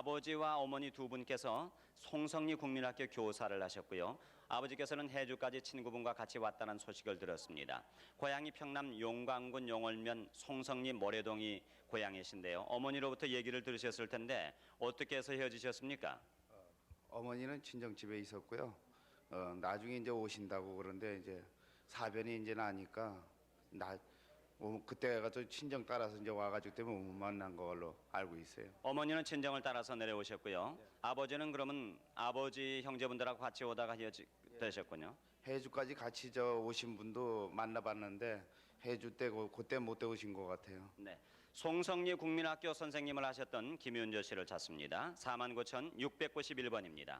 아버지와 어머니 두 분께서 송성리 국민학교 교사를 하셨고요. 아버지께서는 해주까지 친구분과 같이 왔다는 소식을 들었습니다. 고향이 평남 용광군 용월면 송성리 모래동이 고향이신데요. 어머니로부터 얘기를 들으셨을 텐데 어떻게 해서 헤어지셨습니까? 어머니는 친정집에 있었고요. 나중에 이제 오신다고 그런데 이제 사변이 이제 나니까 그때 가서 친정 따라서 이제 와가지고 때문에 못 만난 걸로 알고 있어요. 어머니는 친정을 따라서 내려오셨고요. 아버지는 그러면 아버지 형제분들하고 같이 오다가 되셨군요. 해주까지 같이 오신 분도 만나봤는데 해주 때 그때 못 오신 것 같아요. 네, 송성리 국민학교 선생님을 하셨던 김윤조 씨를 찾습니다. 49,691번입니다.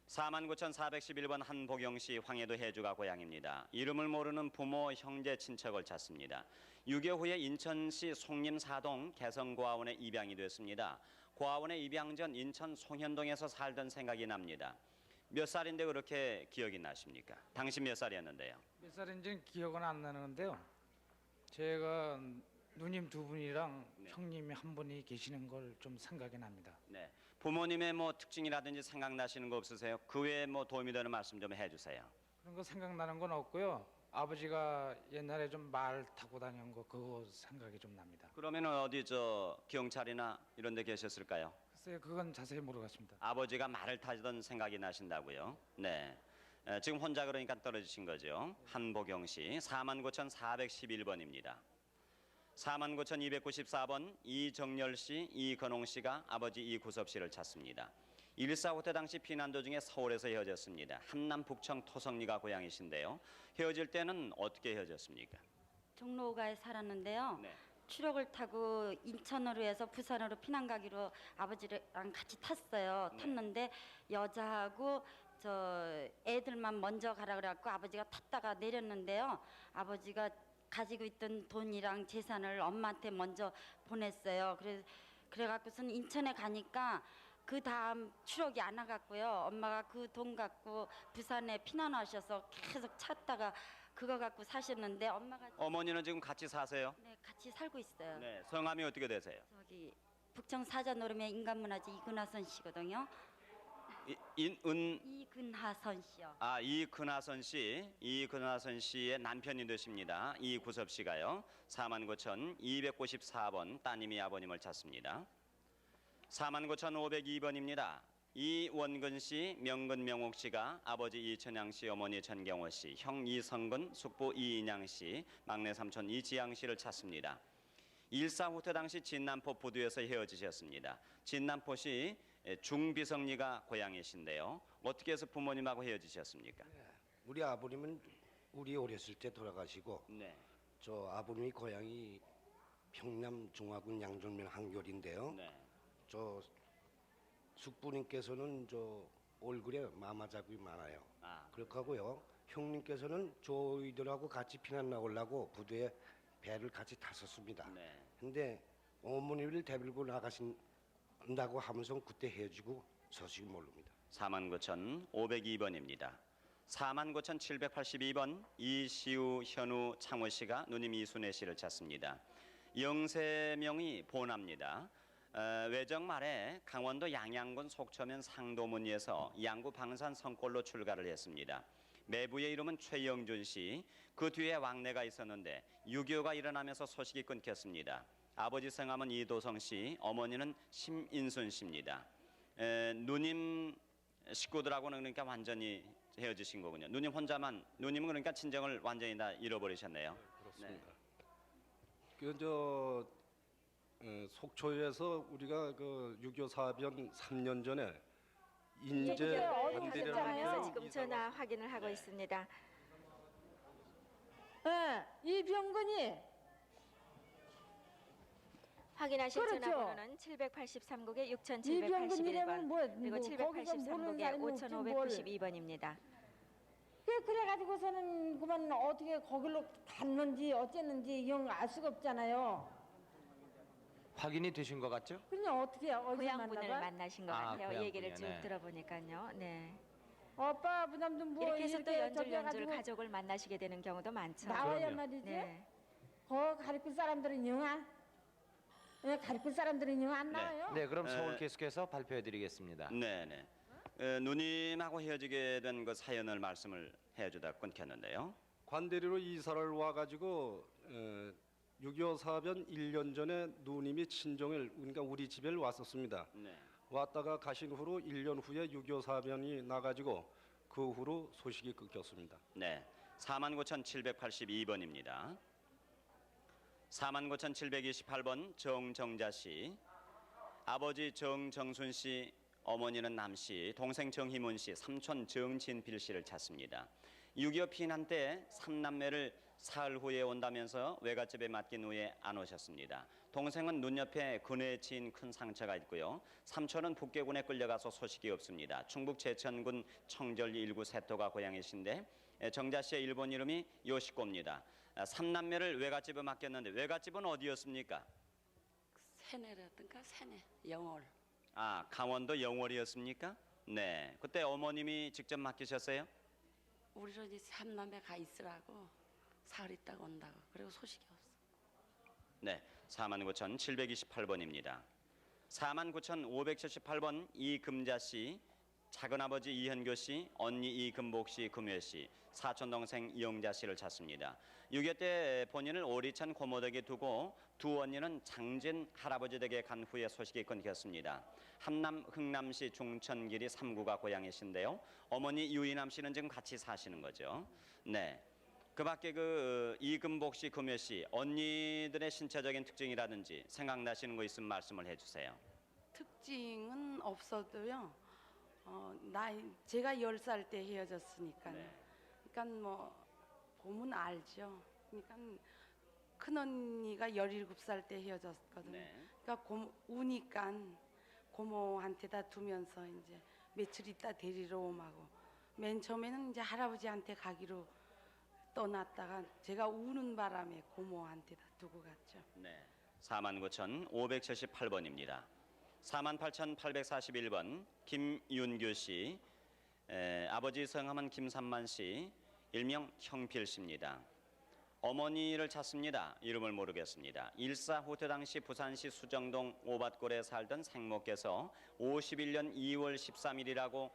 49,411번 한보경 씨 황해도 해주가 고향입니다. 이름을 모르는 부모, 형제, 친척을 찾습니다. 6.25 후에 인천시 송림 사동 개성고아원에 입양이 됐습니다. 고아원에 입양 전 인천 송현동에서 살던 생각이 납니다. 몇 살인데 그렇게 기억이 나십니까? 당시 몇 살이었는데요? 몇 살인지는 기억은 안 나는데요. 제가 누님 두 분이랑 형님이 한 분이 계시는 걸 좀 생각이 납니다. 네, 부모님의 뭐 특징이라든지 생각나시는 거 없으세요? 그 외에 뭐 도움이 되는 말씀 좀 해주세요. 그런 거 생각나는 건 없고요. 아버지가 옛날에 좀 말 타고 다니는 거 그거 생각이 좀 납니다. 그러면 어디 경찰이나 이런 데 계셨을까요? 글쎄요, 그건 자세히 모르겠습니다. 아버지가 말을 타시던 생각이 나신다고요? 네. 지금 혼자 그러니까 떨어지신 거죠. 한보경 씨 49,411번입니다. 49,294번 이정열 씨, 이건홍 씨가 아버지 이구섭 씨를 찾습니다. 1.4 후퇴 당시 피난 도중에 서울에서 헤어졌습니다. 한남 북청 토성리가 고향이신데요. 헤어질 때는 어떻게 헤어졌습니까? 종로가에 살았는데요. 네. 추록을 타고 인천으로 해서 부산으로 피난 가기로 아버지랑 같이 탔어요. 네. 탔는데 여자하고 저 애들만 먼저 가라 그래갖고 아버지가 탔다가 내렸는데요. 아버지가 가지고 있던 돈이랑 재산을 엄마한테 먼저 보냈어요. 그래갖고서는 인천에 가니까 그 다음 추록이 안 와갖고요. 엄마가 그 돈 갖고 부산에 피난하셔서 계속 찾다가 그거 갖고 사셨는데 엄마가 어머니는 지금 같이 사세요? 네, 같이 살고 있어요. 네. 성함이 어떻게 되세요? 저기 북청 사자노름의 인간문화재 이근하선 씨거든요. 이근하선 씨요. 이근하선 씨, 이근하선 씨의 남편이 되십니다. 이구섭 씨가요. 49,294번 따님이 아버님을 찾습니다. 49,502번입니다. 이원근 씨, 명근 명옥 씨가 아버지 이천양 씨, 어머니 전경호 씨, 형 이성근, 숙부 이인양 씨, 막내 삼촌 이지양 씨를 찾습니다. 1.4 후퇴 당시 진남포 부두에서 헤어지셨습니다. 진남포시 중비성리가 고향이신데요. 어떻게 해서 부모님하고 헤어지셨습니까? 우리 아버님은 우리 어렸을 때 돌아가시고 네. 저 아버님이 고향이 평남 중화군 양존면 한결인데요. 네. 저 숙부님께서는 저 얼굴에 마마자국이 많아요. 그렇게 하고요. 형님께서는 저희들하고 같이 피난 나오려고 부두에 배를 같이 탔었습니다. 네. 근데 어머니를 데리고 나가신다고 하면서 그때 헤어지고 소식이 모릅니다. 49,502번입니다. 49,782번 이시우, 현우, 창호 씨가 누님 이순애 씨를 찾습니다. 영세명이 보납니다. 외정 말에 강원도 양양군 속초면 상도문리에서 양구 방산 성골로 출가를 했습니다. 매부의 이름은 최영준 씨. 그 뒤에 왕래가 있었는데 6.25가 일어나면서 소식이 끊겼습니다. 아버지 성함은 이도성 씨, 어머니는 심인순 씨입니다. 누님 식구들하고는 그러니까 완전히 헤어지신 거군요. 누님은 그러니까 친정을 완전히 다 잃어버리셨네요. 네, 그렇습니다. 속초에서 우리가 그 6.25 사변 3년 전에 인제 원대련에서 지금 전화 확인을 하고 있습니다. 네, 이병근이 확인하실 그렇죠. 전화번호는 783국에 이병근이라면 6781번 뭐, 그리고 거기서 모르는 783국에 사람이 없지, 5592번입니다. 그래가지고서는 그만 어떻게 거길로 갔는지 어쨌는지 영 알 수가 없잖아요. 확인이 되신 것 같죠? 그냥 어떻게 어디서 고향분을 만나봐? 만나신 것 같아요. 고향분이요. 얘기를 쭉 네. 들어보니까요. 네. 오빠 부담도 뭐 이렇게 해서 또 연줄 해가지고 가족을 만나시게 되는 경우도 많죠. 나와야 그럼요. 말이지. 네. 거 가르칠 사람들은 영아. 가르칠 사람들은 안 네. 나와요. 네, 그럼 서울 에. 계속해서 발표해드리겠습니다. 네네. 누님하고 헤어지게 된 그 사연을 말씀을 해주다 끊겼는데요. 관대리로 이사를 와가지고 6.25 사변 1년 전에 누님이 친정을 그러니까 우리 집에 왔었습니다. 네. 왔다가 가신 후로 1년 후에 6.25 사변이 나가지고 그 후로 소식이 끊겼습니다. 네. 49,782번입니다. 49,728번 정정자 씨. 아버지 정정순 씨, 어머니는 남 씨, 동생 정희문 씨, 삼촌 정진필 씨를 찾습니다. 6.25 피난 때 3남매를 사흘 후에 온다면서 외갓집에 맡긴 후에 안 오셨습니다. 동생은 눈 옆에 근에 치인 큰 상처가 있고요. 삼촌은 북계군에 끌려가서 소식이 없습니다. 충북 제천군 청절 1구 세토가 고향이신데 정자 씨의 일본 이름이 요시코입니다. 3남매를 외갓집에 맡겼는데 외갓집은 어디였습니까? 세네라든가 세네 영월. 아, 강원도 영월이었습니까? 네. 그때 어머님이 직접 맡기셨어요? 우리는 이제 삼남매 가 있으라고 사흘 있다가 온다고. 그리고 소식이 없어. 네. 49,728번입니다. 49,578번 이금자 씨, 작은아버지 이현교 씨, 언니 이금복 씨, 금회 씨, 사촌동생 이영자 씨를 찾습니다. 6.25 때 본인을 오리천 고모댁에 두고 두 언니는 장진 할아버지 댁에 간 후에 소식이 끊겼습니다. 한남 흥남시 중천길이 3구가 고향이신데요. 어머니 유이남 씨는 지금 같이 사시는 거죠. 네. 그 밖에 그 이금복 씨, 금회 씨, 언니들의 신체적인 특징이라든지 생각나시는 거 있으면 말씀을 해주세요. 특징은 없어도요. 제가 10살 때 헤어졌으니까. 네. 그러니까 뭐 보면 알죠. 그러니까 큰 언니가 17살 때 헤어졌거든요. 네. 그러니까 우니까 고모한테다 두면서 이제 며칠 있다 데리러 오마고 맨 처음에는 이제 할아버지한테 가기로 떠났다가 제가 우는 바람에 고모한테다 두고 갔죠. 네. 49,578번입니다. 48,841번 김윤규 씨, 아버지 성함은 김삼만 씨, 일명 형필 씨입니다. 어머니를 찾습니다. 이름을 모르겠습니다. 일사후퇴 당시 부산시 수정동 오밭골에 살던 생모께서 51년 2월 13일이라고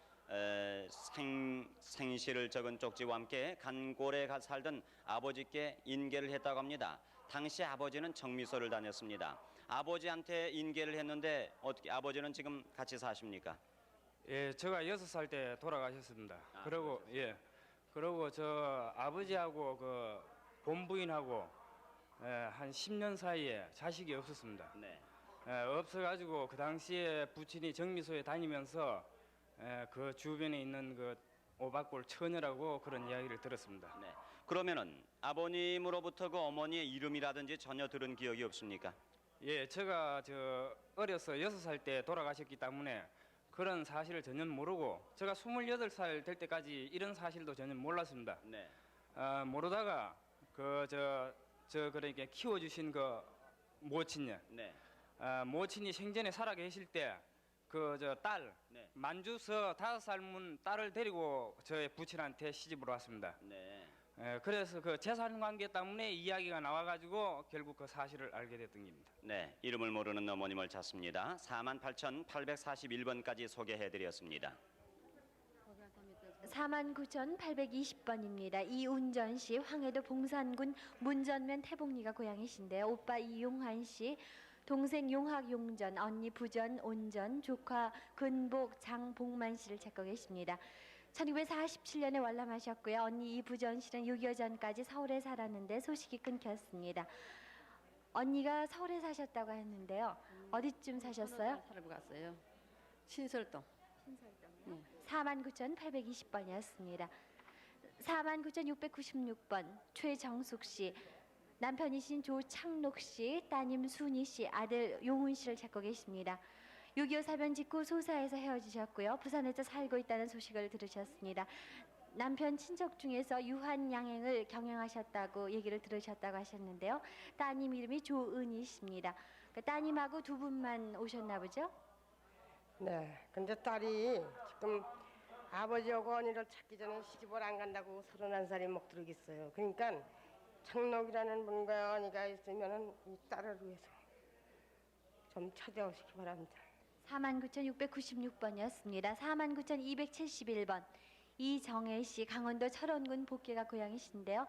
생시를 적은 쪽지와 함께 간골에 살던 아버지께 인계를 했다고 합니다. 당시 아버지는 정미소를 다녔습니다. 아버지한테 인계를 했는데 어떻게 아버지는 지금 같이 사십니까? 예, 제가 6살 때 돌아가셨습니다. 아, 그리고 예, 그리고 저 아버지하고 그 본부인하고 한 10년 사이에 자식이 없었습니다. 네. 없어가지고 그 당시에 부친이 정미소에 다니면서 그 주변에 있는 그 오박골 처녀라고 그런 이야기를 들었습니다. 네. 그러면은 아버님으로부터 그 어머니의 이름이라든지 전혀 들은 기억이 없습니까? 예, 제가 저 어려서 6살 때 돌아가셨기 때문에 그런 사실을 전혀 모르고 제가 28살 될 때까지 이런 사실도 전혀 몰랐습니다. 네. 모르다가 그러니까 키워주신 그 모친이 네. 모친이 생전에 살아 계실 때 그 딸 네. 만주서 5살 문 딸을 데리고 저의 부친한테 시집으로 왔습니다. 네. 그래서 그 재산 관계 때문에 이야기가 나와가지고 결국 그 사실을 알게 됐던 겁니다. 네. 이름을 모르는 어머님을 찾습니다. 48,841번까지 소개해드렸습니다. 49,820번입니다. 이운전 씨, 황해도 봉산군 문전면 태복리가 고향이신데요. 오빠 이용환 씨, 동생 용학 용전, 언니 부전 온전, 조카 근복 장복만 씨를 찾고 계십니다. 1947년에 월남하셨고요. 언니 이부전 씨는 6.25 전까지 서울에 살았는데 소식이 끊겼습니다. 언니가 서울에 사셨다고 했는데요. 어디쯤 사셨어요? 살고 갔어요. 신설동. 49,820번이었습니다. 49,696번 최정숙 씨, 남편이신 조창록 씨, 따님 순희 씨, 아들 용훈 씨를 찾고 계십니다. 6.25 사변 직후 소사에서 헤어지셨고요. 부산에서 살고 있다는 소식을 들으셨습니다. 남편 친척 중에서 유한 양행을 경영하셨다고 얘기를 들으셨다고 하셨는데요. 따님 이름이 조은희 씨입니다. 따님하고 두 분만 오셨나 보죠? 네, 근데 딸이 지금 아버지하고 언니를 찾기 전에 시집을 안 간다고 31살이 먹도록 있어요. 그러니까 창록이라는 분과 언니가 있으면은 이 딸을 위해서 좀 찾아오시기 바랍니다. 49,696번이었습니다. 49,271번 이정혜 씨, 강원도 철원군 복계가 고향이신데요.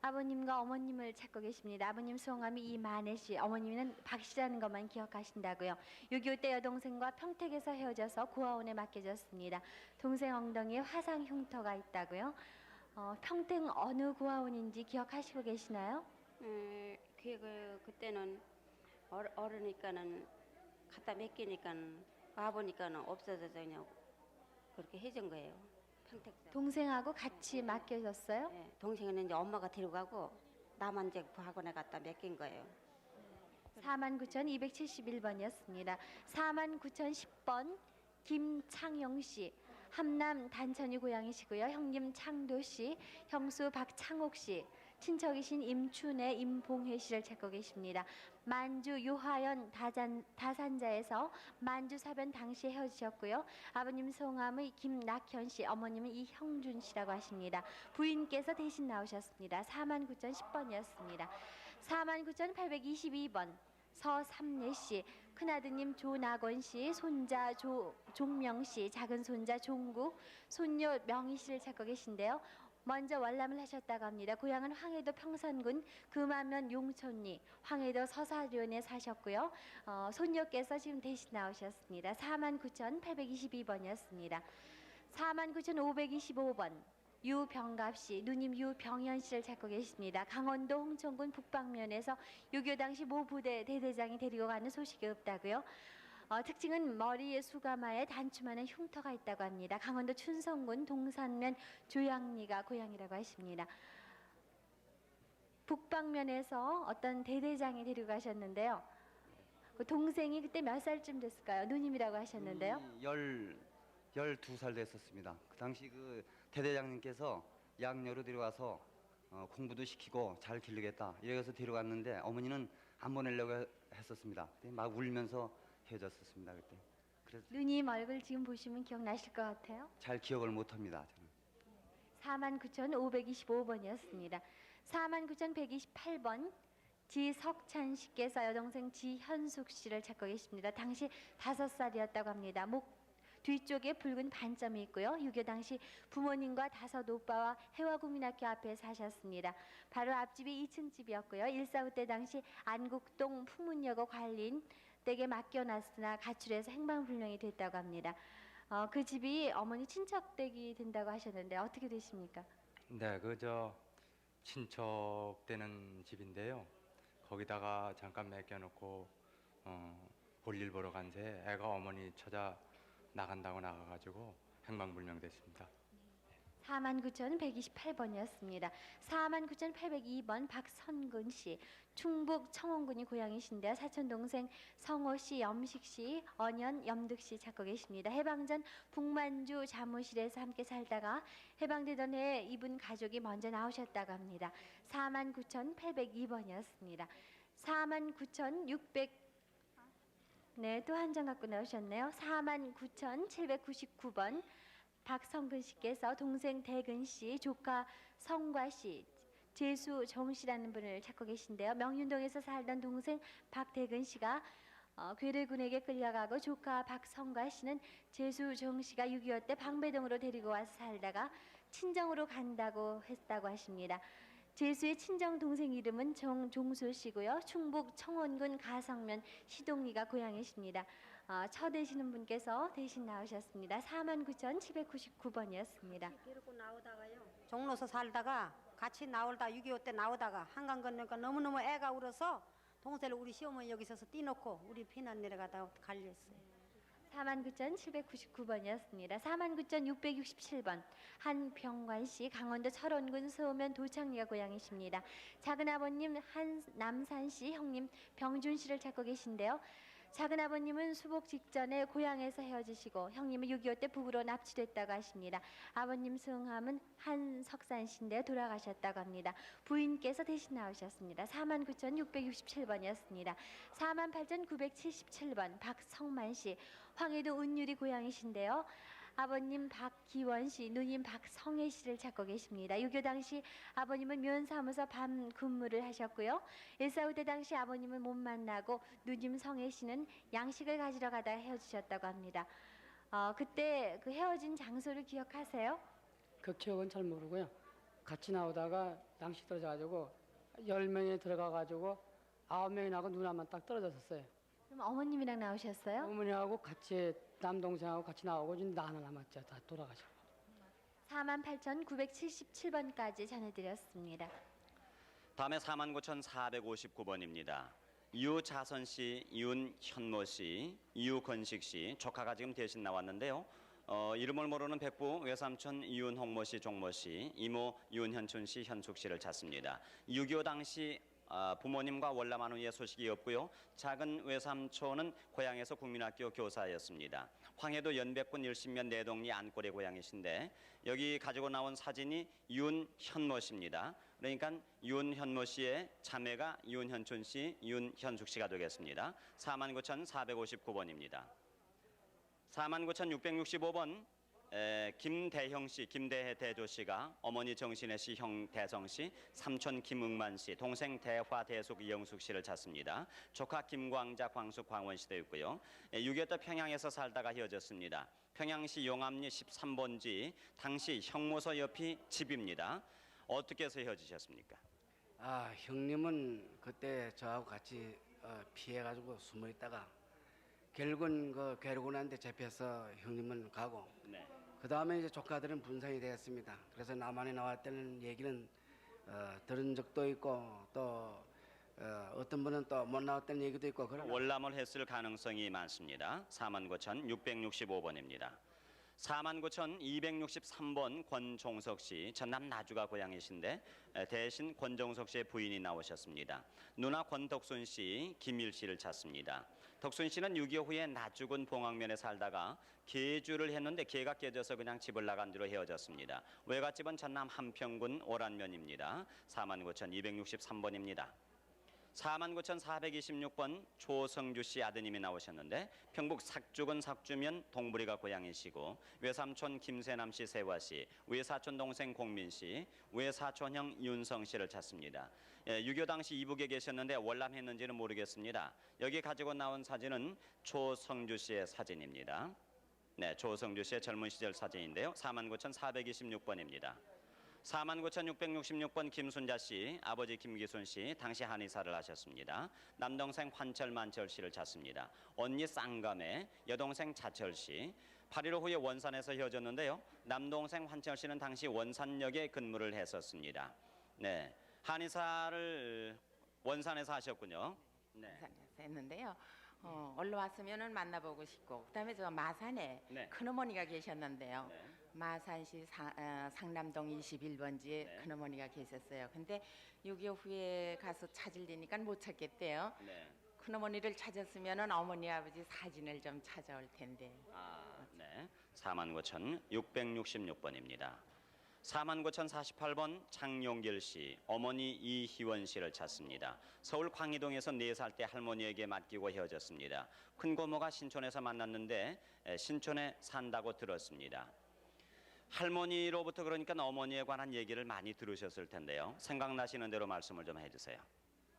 아버님과 어머님을 찾고 계십니다. 아버님 성함이 이만혜 씨, 어머님은 박 씨라는 것만 기억하신다고요. 6.25 때 여동생과 평택에서 헤어져서 고아원에 맡겨졌습니다. 동생 엉덩이에 화상 흉터가 있다고요. 평택 어느 고아원인지 기억하시고 계시나요? 그때는 어르니까는 갖다 맡기니까 와보니까는 없어져서 그냥 그렇게 해준 거예요. 평택. 동생하고 같이 맡겨졌어요? 네, 동생은 이제 엄마가 데려가고 나만 이제 학원에 갖다 맡긴 거예요. 49,271번이었습니다. 49,010번 김창영 씨, 함남 단천이 고향이시고요. 형님 창도 씨, 형수 박창옥 씨, 친척이신 임춘애, 임봉혜 씨를 찾고 계십니다. 만주 유하연 다산자에서 만주 사변 당시에 헤어지셨고요. 아버님 성함의 김낙현 씨, 어머님은 이형준 씨라고 하십니다. 부인께서 대신 나오셨습니다. 49,010번이었습니다. 49,822번 서삼례 씨, 큰아드님 조낙원 씨, 손자 종명 씨, 작은 손자 종국, 손녀 명희 씨를 찾고 계신데요. 먼저 월남을 하셨다고 합니다. 고향은 황해도 평산군 금암면 용촌리, 황해도 서사련에 사셨고요. 손녀께서 지금 대신 나오셨습니다. 49,822번이었습니다. 49,525번 유병갑 씨, 누님 유병현 씨를 찾고 계십니다. 강원도 홍천군 북방면에서 6.25 당시 모 부대 대대장이 데리고 가는 소식이 없다고요. 특징은 머리에 수가마에 단추만한 흉터가 있다고 합니다. 강원도 춘성군 동산면 조양리가 고향이라고 하십니다. 북방면에서 어떤 대대장이 데리고 가셨는데요. 그 동생이 그때 몇 살쯤 됐을까요? 누님이라고 하셨는데요. 12살 됐었습니다. 그 당시 그 대대장님께서 양녀로 데려와서 공부도 시키고 잘 기르겠다 이래서 데려갔는데 어머니는 안 보내려고 했었습니다. 막 울면서 헤어졌었습니다. 그때. 그래서 누님 얼굴 지금 보시면 기억나실 것 같아요. 잘 기억을 못합니다. 저는. 49,525번이었습니다. 49,128번 지석찬 씨께서 여동생 지현숙 씨를 찾고 계십니다. 당시 5살이었다고 합니다. 목 뒤쪽에 붉은 반점이 있고요. 6.25 당시 부모님과 5 오빠와 해화국민학교 앞에 사셨습니다. 바로 앞집이 2층 집이었고요. 1.45 때 당시 안국동 풍문여고 관리인 댁에 맡겨놨으나 가출해서 행방불명이 됐다고 합니다. 그 집이 어머니 친척 댁이 된다고 하셨는데 어떻게 되십니까? 네, 그저 친척 되는 집인데요. 거기다가 잠깐 맡겨놓고 볼일 보러 간 새 애가 어머니 찾아 나간다고 나가가지고 행방불명됐습니다. 49,128번이었습니다. 49,802번 박선근 씨, 충북 청원군이 고향이신데요. 사촌 동생 성호 씨, 염식 씨, 언연, 염득 씨 찾고 계십니다. 해방 전 북만주 자무실에서 함께 살다가 해방되던 해에 이분 가족이 먼저 나오셨다고 합니다. 49,802번이었습니다. 49,600 네, 또 한 장 갖고 나오셨네요. 49,799번 박성근 씨께서 동생 대근 씨, 조카 성과 씨, 재수 정 씨라는 분을 찾고 계신데요. 명륜동에서 살던 동생 박대근 씨가 괴뢰군에게 끌려가고 조카 박성과 씨는 재수 정 씨가 6.25 때 방배동으로 데리고 와서 살다가 친정으로 간다고 했다고 하십니다. 재수의 친정 동생 이름은 정종수 씨고요. 충북 청원군 가성면 시동리가 고향이십니다. 처되시는 분께서 대신 나오셨습니다. 49,799번이었습니다. 데리고 나오다가요. 종로서 살다가 같이 나올다 6.25 때 나오다가 한강 건너니까 너무너무 애가 울어서 동생을 우리 시어머니 여기 있어서 띄놓고 우리 피난 내려가다가 갈렸어요. 49,799번이었습니다. 49,667번 한병관 씨, 강원도 철원군 서면 도창리가 고향이십니다. 작은 아버님 한남산 씨, 형님 병준 씨를 찾고 계신데요. 작은 아버님은 수복 직전에 고향에서 헤어지시고 형님은 6.25 때 북으로 납치됐다고 하십니다. 아버님 성함은 한석산 씨인데 돌아가셨다고 합니다. 부인께서 대신 나오셨습니다. 49,667번이었습니다. 48,977번 박성만 씨, 황해도 운율이 고향이신데요. 아버님 박기원 씨, 누님 박성애 씨를 찾고 계십니다. 유교 당시 아버님은 면사무소 밤 근무를 하셨고요. 1.4 때 당시 아버님을 못 만나고 누님 성애 씨는 양식을 가지러 가다가 헤어지셨다고 합니다. 그때 그 헤어진 장소를 기억하세요? 그 기억은 잘 모르고요. 같이 나오다가 양식 떨어져가지고 10명이 들어가가지고 9명이 나고 누나만 딱 떨어졌었어요. 그럼 어머님이랑 나오셨어요? 어머니하고 같이 남동생하고 같이 나오고 이제 나 하나 남았죠. 다 돌아가시고. 48,977번까지 전해드렸습니다. 다음에 49,459번입니다. 유자선 씨, 윤현모 씨, 유건식 씨 조카가 지금 대신 나왔는데요. 이름을 모르는 백부 외삼촌 윤홍모 씨, 종모 씨, 이모 윤현춘 씨, 현숙 씨를 찾습니다. 6.25 당시 부모님과 월남한 후에 소식이 없고요. 작은 외삼촌은 고향에서 국민학교 교사였습니다. 황해도 연백군 일신면 내동리 안골의 고향이신데 여기 가지고 나온 사진이 윤현모 씨입니다. 그러니까 윤현모 씨의 자매가 윤현춘 씨, 윤현숙 씨가 되겠습니다. 49,459번입니다. 49,665번 김대형 씨, 김대혜 대조 씨가 어머니 정신혜 씨, 형 대성 씨, 삼촌 김응만 씨, 동생 대화 대숙 이영숙 씨를 찾습니다. 조카 김광자, 광숙, 광원 씨도 있고요. 6.25 때 평양에서 살다가 헤어졌습니다. 평양시 용암리 13번지 당시 형무소 옆이 집입니다. 어떻게 해서 헤어지셨습니까? 형님은 그때 저하고 같이 피해가지고 숨어 있다가 결국은 그 괴로운한테 잡혀서 형님은 가고 그 다음에 이제 조카들은 분산이 되었습니다. 그래서 남한에 나왔다는 얘기는 들은 적도 있고 또 어떤 분은 또 못 나왔다는 얘기도 있고 월남을 했을 가능성이 많습니다. 49,665번입니다. 49,263번 권종석 씨, 전남 나주가 고향이신데 대신 권종석 씨의 부인이 나오셨습니다. 누나 권덕순 씨, 김일 씨를 찾습니다. 덕순 씨는 6.25 후에 나주군 봉황면에 살다가 계주를 했는데 계가 깨져서 그냥 집을 나간 뒤로 헤어졌습니다. 외갓집은 전남 함평군 오란면입니다. 49,263번입니다. 49,426번 조성주 씨 아드님이 나오셨는데 평북 삭주군 삭주면 동부리가 고향이시고 외삼촌 김세남 씨, 세화 씨, 외사촌 동생 공민 씨, 외사촌형 윤성 씨를 찾습니다. 6.25 당시 이북에 계셨는데 월남했는지는 모르겠습니다. 여기 가지고 나온 사진은 조성주 씨의 사진입니다. 네, 조성주 씨의 젊은 시절 사진인데요. 49,426번입니다. 49,666번 김순자 씨, 아버지 김기순 씨, 당시 한의사를 하셨습니다. 남동생 환철 만철 씨를 찾습니다. 언니 쌍감의 여동생 차철 씨, 8.15 후에 원산에서 헤어졌는데요. 남동생 환철 씨는 당시 원산역에 근무를 했었습니다. 네, 한의사를 원산에서 하셨군요. 네. 원산에서 했는데요. 올라왔으면은 만나보고 싶고 그다음에 저 마산에 큰어머니가 계셨는데요. 마산시 상남동 21번지에 큰어머니가 계셨어요. 근데 6.25 후에 가서 찾으려니까 못 찾겠대요. 큰어머니를 찾았으면은 어머니 아버지 사진을 좀 찾아올 텐데. 네. 49,666번입니다. 49,048번 장용길 씨, 어머니 이희원 씨를 찾습니다. 서울 광희동에서 4살 때 할머니에게 맡기고 헤어졌습니다. 큰고모가 신촌에서 만났는데 신촌에 산다고 들었습니다. 할머니로부터 그러니까 어머니에 관한 얘기를 많이 들으셨을 텐데요. 생각나시는 대로 말씀을 좀 해주세요.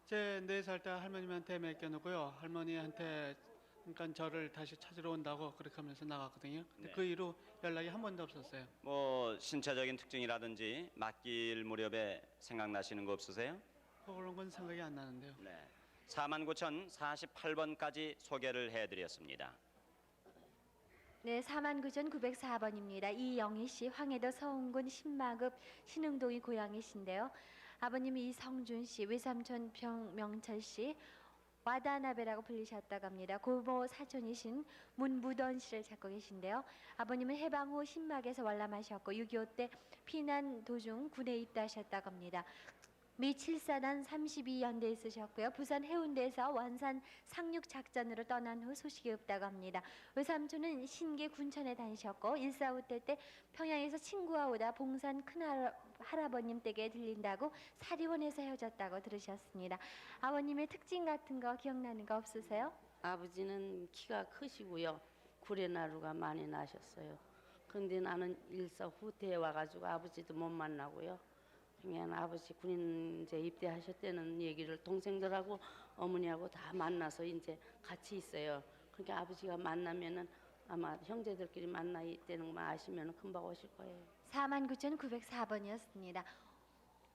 제 4살 때 할머님한테 맡겨놓고요. 할머니한테 그러니까 저를 다시 찾으러 온다고 그렇게 하면서 나갔거든요. 근데 그 이후 연락이 한 번도 없었어요. 뭐 신체적인 특징이라든지 맡길 무렵에 생각나시는 거 없으세요? 그런 건 생각이 안 나는데요. 네. 49,048번까지 소개를 해드렸습니다. 네, 49,904번입니다. 이영희 씨, 황해도 서운군 신마급 신흥동이 고향이신데요. 아버님이 이성준 씨, 외삼촌 병명철 씨, 와다나베라고 불리셨다고 합니다. 고모 사촌이신 문무던 씨를 찾고 계신데요. 아버님은 해방 후 신막에서 월남하셨고 6.25 때 피난 도중 군에 입대하셨다고 합니다. 미 7사단 32연대에 있으셨고요. 부산 해운대에서 원산 상륙 작전으로 떠난 후 소식이 없다고 합니다. 외삼촌은 신계 군천에 다니셨고 1.45 때 평양에서 친구와 오다 봉산 큰할아버님 댁에 들린다고 사리원에서 헤어졌다고 들으셨습니다. 아버님의 특징 같은 거 기억나는 거 없으세요? 아버지는 키가 크시고요. 구레나루가 많이 나셨어요. 근데 나는 일사 후퇴해 와가지고 아버지도 못 만나고요. 그냥 아버지 군인 이제 입대하실 때는 얘기를 동생들하고 어머니하고 다 만나서 이제 같이 있어요. 그러니까 아버지가 만나면은 아마 형제들끼리 만나 있다는 거 아시면 금방 오실 거예요. 49,904번이었습니다.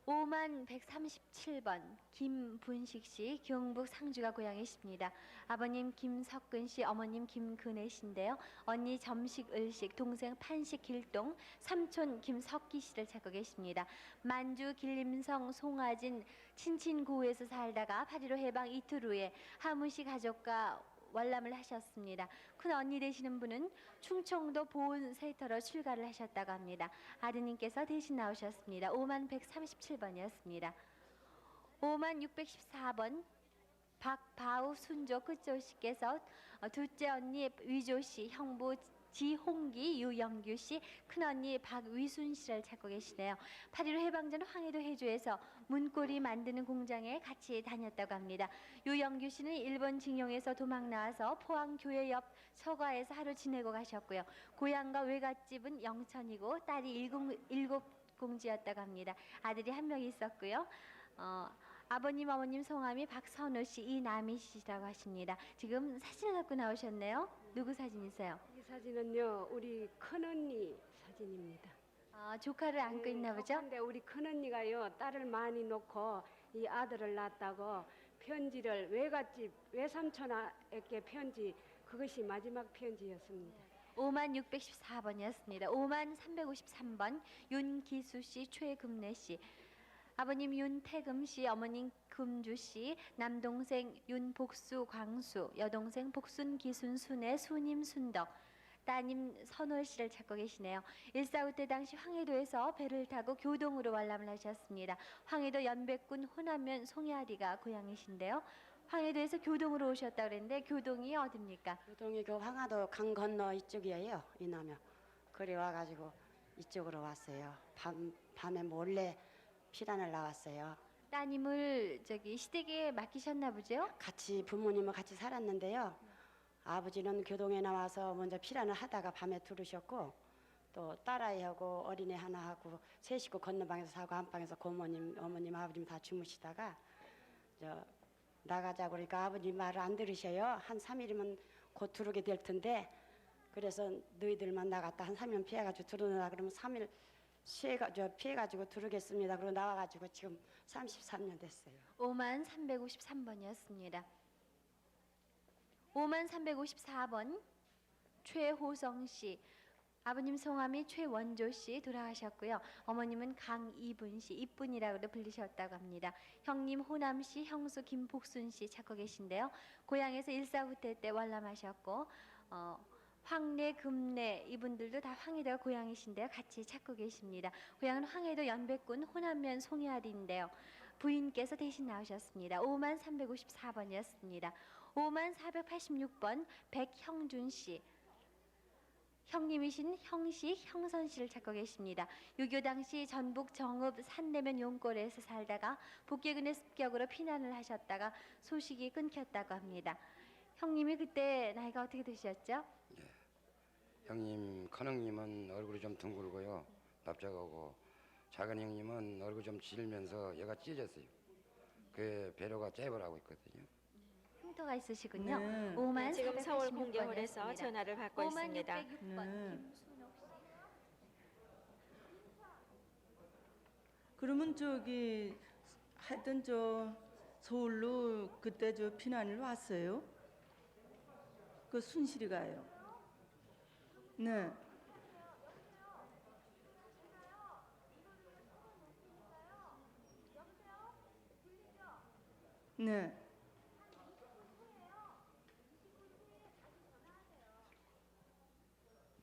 5137번 김분식 씨, 경북 상주가 고향이십니다. 아버님 김석근 씨, 어머님 김근혜 씨인데요. 언니 점식을식, 동생 판식 길동, 삼촌 김석기 씨를 찾고 계십니다. 만주 길림성 송화진 친친고에서 살다가 8.15 해방 이틀 후에 하무시 가족과 월남을 하셨습니다. 큰 언니 되시는 분은 충청도 보은 세터로 출가를 하셨다고 합니다. 아드님께서 대신 나오셨습니다. 5137번이었습니다. 5614번 박바우 순조 끝조 씨께서 둘째 언니 위조 씨, 형부 지홍기 유영규 씨, 큰언니 박위순 씨를 찾고 계시네요. 8.15 해방전 황해도 해주에서 문고리 만드는 공장에 같이 다녔다고 합니다. 유영규 씨는 일본 징용에서 도망 나와서 포항 교회 옆 서가에서 하루 지내고 가셨고요. 고향과 외갓집은 영천이고 딸이 일곱 공지였다고 합니다. 아들이 한 명 있었고요. 아버님 어머님 성함이 박선우 씨, 이남희 씨라고 하십니다. 지금 사진을 갖고 나오셨네요. 누구 사진이세요? 이 사진은요, 우리 큰언니 사진입니다. 조카를 안고 있나 보죠? 근데 우리 큰언니가요, 딸을 많이 놓고 이 아들을 낳았다고 편지를 외갓집 외삼촌에게 편지, 그것이 마지막 편지였습니다. 5614번이었습니다. 5353번 윤기수 씨, 최금래 씨. 아버님 윤태금 씨, 어머님 금주 씨, 남동생 윤복수 광수, 여동생 복순 기순 순의 수님 순덕, 따님 선월 씨를 찾고 계시네요. 1.4.5 때 당시 황해도에서 배를 타고 교동으로 월남을 하셨습니다. 황해도 연백군 호남면 송야리가 고향이신데요. 황해도에서 교동으로 오셨다고 그랬는데 교동이 어딥니까? 교동이 그 황하도 강 건너 이쪽이에요. 이남면. 그래 와가지고 이쪽으로 왔어요. 밤에 몰래 피난을 나왔어요. 따님을 저기 시댁에 맡기셨나 보죠? 같이 부모님과 같이 살았는데요. 아버지는 교동에 나와서 먼저 피난을 하다가 밤에 들으셨고, 또 딸아이하고 어린애 하나하고 세 식구 건너방에서 사고 안방에서 고모님, 어머님, 아버님 다 주무시다가 나가자고 그러니까 아버님 말을 안 들으셔요. 한 3일이면 곧 들어오게 될 텐데, 그래서 너희들만 나갔다 한 3일 피해가지고 들어오라 그러면 3일 피해가지고 들어오겠습니다. 그러고 나와가지고 지금 33년 됐어요. 5353번이었습니다. 5354번 최호성 씨, 아버님 성함이 최원조 씨, 돌아가셨고요. 어머님은 강이분 씨, 이분이라고 불리셨다고 합니다. 형님 호남 씨, 형수 김복순 씨 찾고 계신데요. 고향에서 1.4 후퇴 때 월남하셨고, 황내, 금내 이분들도 다 황해도가 고향이신데요. 같이 찾고 계십니다. 고향은 황해도 연백군 호남면 송야리인데요. 부인께서 대신 나오셨습니다. 5354번이었습니다. 5486번 백형준 씨, 형님이신 형식 형선 씨를 찾고 계십니다. 6.25 당시 전북 정읍 산내면 용골에서 살다가 북계군의 습격으로 피난을 하셨다가 소식이 끊겼다고 합니다. 형님이 그때 나이가 어떻게 되셨죠? 형님, 큰형님은 얼굴이 좀 둥글고요, 납작하고, 작은 형님은 얼굴 좀 질면서 얘가 찢어졌어요. 그 배려가 잽을 하고 있거든요. 흉터가 있으시군요. 네, 지금 서울 공개홀에서 전화를 받고 있습니다. 5606번 그러면 저기 하여튼 저 서울로 그때 저 피난을 왔어요. 그 순실이가요. 네. 네.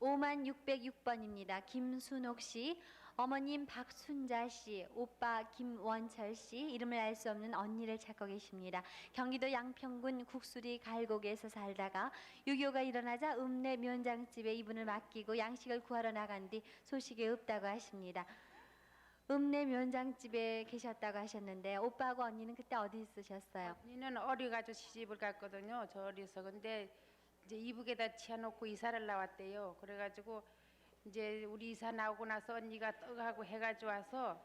오만 606번입니다. 김순옥 씨, 어머님 박순자 씨, 오빠 김원철 씨, 이름을 알 수 없는 언니를 찾고 계십니다. 경기도 양평군 국수리 갈곡에서 살다가 6.25가 일어나자 읍내 면장집에 이분을 맡기고 양식을 구하러 나간 뒤 소식이 없다고 하십니다. 읍내 면장집에 계셨다고 하셨는데 오빠하고 언니는 그때 어디 있으셨어요? 언니는 어디 가서 시집을 갔거든요. 저 어디서. 근데 이제 이북에다 치워놓고 이사를 나왔대요. 그래가지고 이제 우리 이사 나오고 나서 언니가 떡하고 해가지고 와서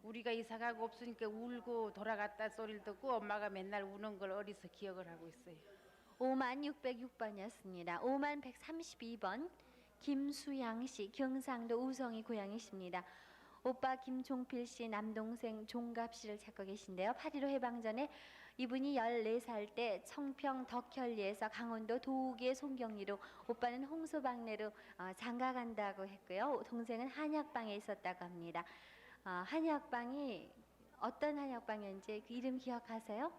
우리가 이사 가고 없으니까 울고 돌아갔다 소리를 듣고 엄마가 맨날 우는 걸 어디서 기억을 하고 있어요. 5606번이었습니다. 5132번 김수양 씨, 경상도 우성이 고향이십니다. 오빠 김종필 씨 남동생 종갑 씨를 찾고 계신데요. 8.15 해방 전에 이분이 14살 때 청평 덕현리에서 강원도 도우기의 송경리로, 오빠는 홍소방내로 장가 간다고 했고요. 동생은 한약방에 있었다고 합니다. 한약방이 어떤 한약방이었는지 그 이름 기억하세요?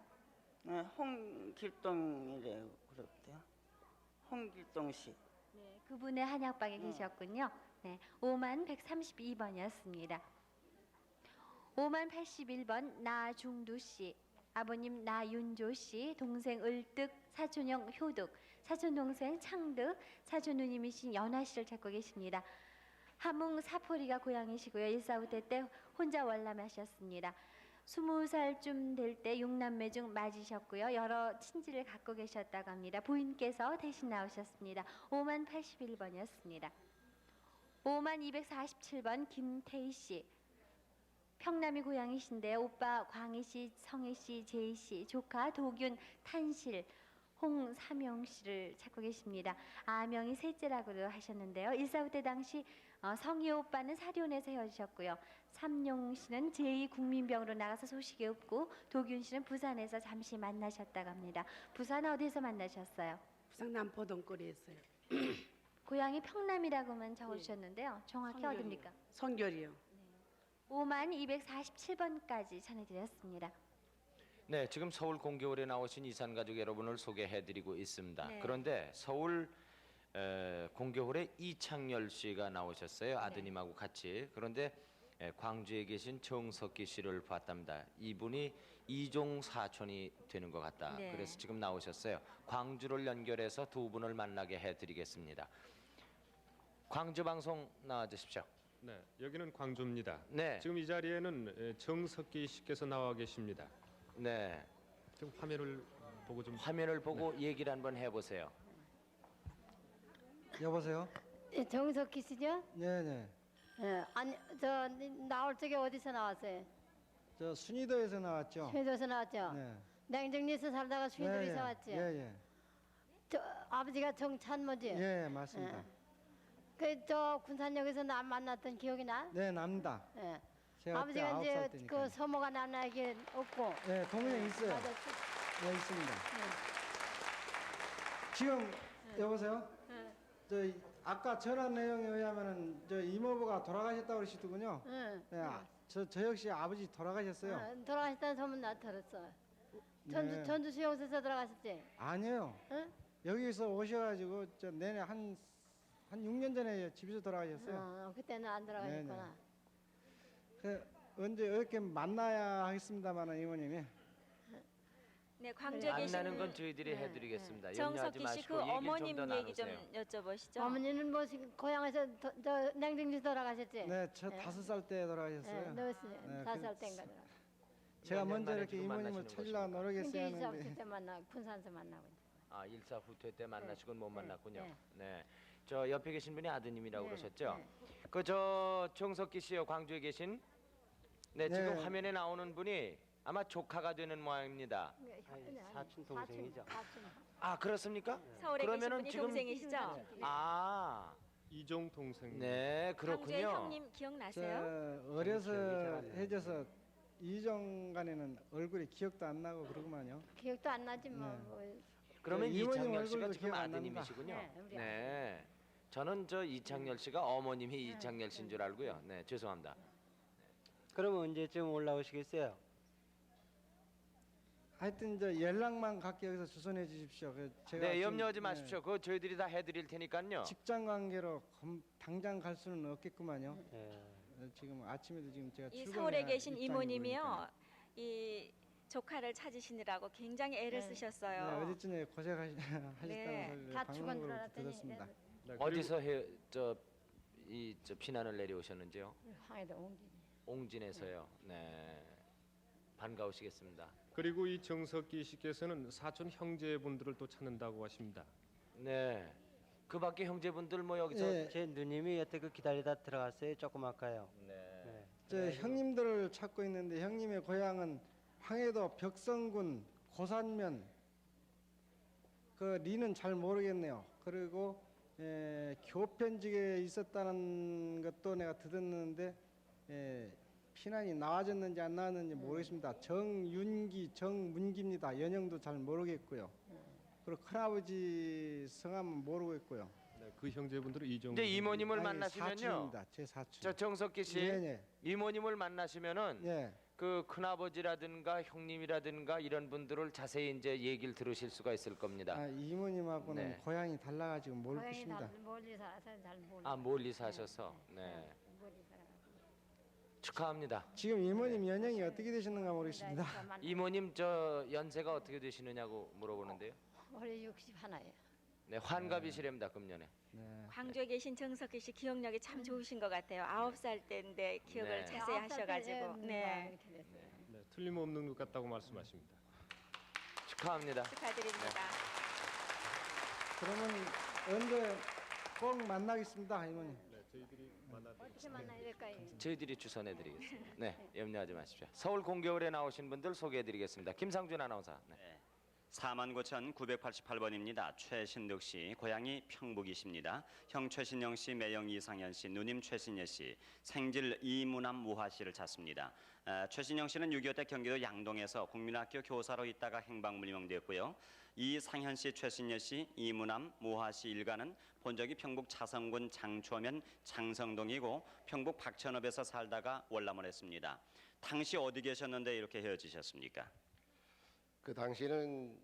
네, 홍길동이래요. 그렇대요. 홍길동 씨. 네, 그분의 한약방에 계셨군요. 네, 5132번이었습니다. 5081번 나중두 씨, 아버님 나윤조 씨, 동생 을득, 사촌형 효득, 사촌 동생 창득, 사촌 누님이신 연화 씨를 찾고 계십니다. 함흥 사포리가 고향이시고요. 1사후퇴 때 혼자 월남하셨습니다. 20살쯤 될 때 6남매 중 맞으셨고요. 여러 친지를 갖고 계셨다고 합니다. 부인께서 대신 나오셨습니다. 5081번이었습니다. 5247번 김태희 씨, 평남이 고향이신데요. 오빠 광희 씨, 성희 씨, 제이 씨, 조카 도균, 탄실, 홍삼영 씨를 찾고 계십니다. 아명이 셋째라고도 하셨는데요. 1사후퇴 당시 성희 오빠는 사리온에서 헤어지셨고요. 삼용 씨는 제2국민병으로 나가서 소식이 없고, 도균 씨는 부산에서 잠시 만나셨다고 합니다. 부산 어디서 만나셨어요? 부산 남포동거리였어요. 고향이 평남이라고만 적어주셨는데요. 정확히 성결이요. 어딥니까? 성결이요. 5247번까지 전해드렸습니다. 네, 지금 서울 공개홀에 나오신 이산가족 여러분을 소개해드리고 있습니다. 네. 그런데 서울 공개홀에 이창열 씨가 나오셨어요. 아드님하고 같이. 그런데 광주에 계신 정석기 씨를 봤답니다. 이분이 이종 사촌이 되는 것 같다. 네. 그래서 지금 나오셨어요. 광주를 연결해서 두 분을 만나게 해드리겠습니다. 광주 방송 나와주십시오. 네, 여기는 광주입니다. 네. 지금 이 자리에는 정석기 씨께서 나와 계십니다. 네. 좀 화면을 보고 좀 화면을 보고 얘기를 한번 해보세요. 여보세요? 예, 정석기 씨죠? 네네. 예, 아니 저 나올 적에 어디서 나왔어요? 저 순이도에서 나왔죠. 순이도에서 나왔죠? 네. 냉정리에서 살다가 순이도로 네, 이사 왔죠? 예예. 저 아버지가 정찬모지? 예 맞습니다. 그저 군산역에서 나 만났던 기억이 나? 네 납니다. 예. 제가 아버지가 그때 9살 이제 때니까요. 그 서모가 나나에게 없고. 네 동생 있어요. 맞아. 네 있습니다. 지금 여보세요? 저 아까 전화 내용에 의하면은 저 이모부가 돌아가셨다고 그러시더군요. 응. 네, 저 역시 아버지 돌아가셨어요. 돌아가셨다는 소문 나 들었어. 네. 전주 수용소에서 돌아가셨지? 아니에요. 응? 여기서 오셔가지고 저 내내 한 6년 전에 집에서 돌아가셨어요. 그때는 안 돌아가셨구나. 그 언제 이렇게 만나야 하겠습니다만은 이모님이. 네, 광주에 계신 만나는 건 저희들이 해드리겠습니다. 염려하지 정석기 씨 마시고 그 얘기 어머님 좀더 얘기 좀 나누세요. 여쭤보시죠. 어머니는 뭐 고향에서 저 냉정리 돌아가셨지? 네, 저 5살 때 돌아가셨어요. 네, 네, 5살 때인가 돌아. 제가 먼저 만에 이렇게 지금 이모님을 만나시는 찾으려고 노력했어야 근데 하는데. 그때 만나 군산에서 만나고. 아, 일사 후퇴 때 만나시곤 못 만났군요. 네. 네. 저 옆에 계신 분이 아드님이라고 네, 그러셨죠? 그 저 정석기 씨요, 광주에 계신. 네, 지금 네. 화면에 나오는 분이 아마 조카가 되는 모양입니다. 사촌 동생이죠. 아, 그렇습니까? 서울에 계신 그러면은 분이 지금 동생이시죠? 아, 이종 동생. 네, 광주의 그렇군요. 형님 기억나세요? 저 어려서 해져서 이종간에는 얼굴이 기억도 안 나고 그러구만요. 기억도 안 나지 뭐. 네. 뭐. 그러면 네, 이모님 이창열 씨가 얼굴도 지금 기억 안 납니다. 아드님이시군요. 네, 우리 네. 저는 저 이창열 씨가 어머님이 이창열 씨인 줄 알고요. 네, 죄송합니다. 그러면 언제쯤 올라오시겠어요? 하여튼 저 연락만 갖게 여기서 주선해 주십시오. 제가 네, 지금, 염려하지 마십시오. 그거 저희들이 다 해드릴 테니까요. 직장 관계로 당장 갈 수는 없겠구만요. 지금 아침에도 지금 제가 이 출근해야 서울에 계신 입장이 이모님이요. 보이니까요. 이 조카를 찾으시느라고 굉장히 애를 네, 쓰셨어요. 어제쯤에 고생하셨다는 네. 소리를 다 죽은 줄 방송으로 알았더니 들었습니다. 어디서 저 피난을 내려오셨는지요? 황해도 옹진. 옹진에서요. 네. 반가우시겠습니다. 그리고 이 정석기 씨께서는 사촌 형제분들을 또 찾는다고 하십니다. 네. 그 밖에 형제분들 뭐 여기서 예. 제 누님이 여태 그 기다리다 들어갔어요. 조그맣까요. 네. 저 형님들을 찾고 있는데 형님의 고향은 황해도 벽성군 고산면 그 리는 잘 모르겠네요. 그리고 교편직에 있었다는 것도 내가 들었는데 피난이 나와졌는지 안 나왔는지 모르겠습니다. 정윤기, 정문기입니다. 연영도 잘 모르겠고요. 그리고 큰아버지 성함은 모르고 있고요. 네, 그 형제분들은 이종. 근데 이모님을 아니, 만나시면요. 사촌입니다. 제 사촌. 저 정석기 씨 예. 이모님을 만나시면은 예. 그 큰아버지라든가 형님이라든가 이런 분들을 자세히 이제 얘기를 들으실 수가 있을 겁니다. 아, 이모님하고는 네. 고향이 달라가지고 고향이 모르겠습니다. 멀리 살아서 잘 몰라. 아 멀리 사셔서 네. 축하합니다. 지금 이모님 연령이 어떻게 되시는가 모르겠습니다. 이모님 저 연세가 어떻게 되시느냐고 물어보는데요. 올해 61이에요. 네, 환갑이시랍니다. 금년에. 광주에 계신 정석기 씨 기억력이 참 좋으신 것 같아요. 9살 때인데 기억을 네. 자세히 하셔가지고. 네. 네, 틀림없는 것 같다고 말씀하십니다. 축하합니다. 축하드립니다. 그러면 언제 꼭 만나겠습니다, 이모님. 네, 저희들이 어떻게 만나야 될까요? 저희들이 주선해드리겠습니다. 네, 염려하지 마십시오. 서울 공개홀에 나오신 분들 소개해드리겠습니다. 김상준 아나운서. 네. 49,988번입니다. 최신득 씨, 고향이 평북이십니다. 형 최신영 씨, 매형 이상현 씨, 누님 최신예 씨, 생질 이문암 무화 씨를 찾습니다. 최신영 씨는 6.25 때 경기도 양동에서 국민학교 교사로 있다가 행방불 명되었고요. 이상현 씨, 최신예 씨, 이문암 무화 씨 일가는 본적이 평북 차성군 장초면 장성동이고 평북 박천읍에서 살다가 월남을 했습니다. 당시 어디 계셨는데 이렇게 헤어지셨습니까? 그 당시는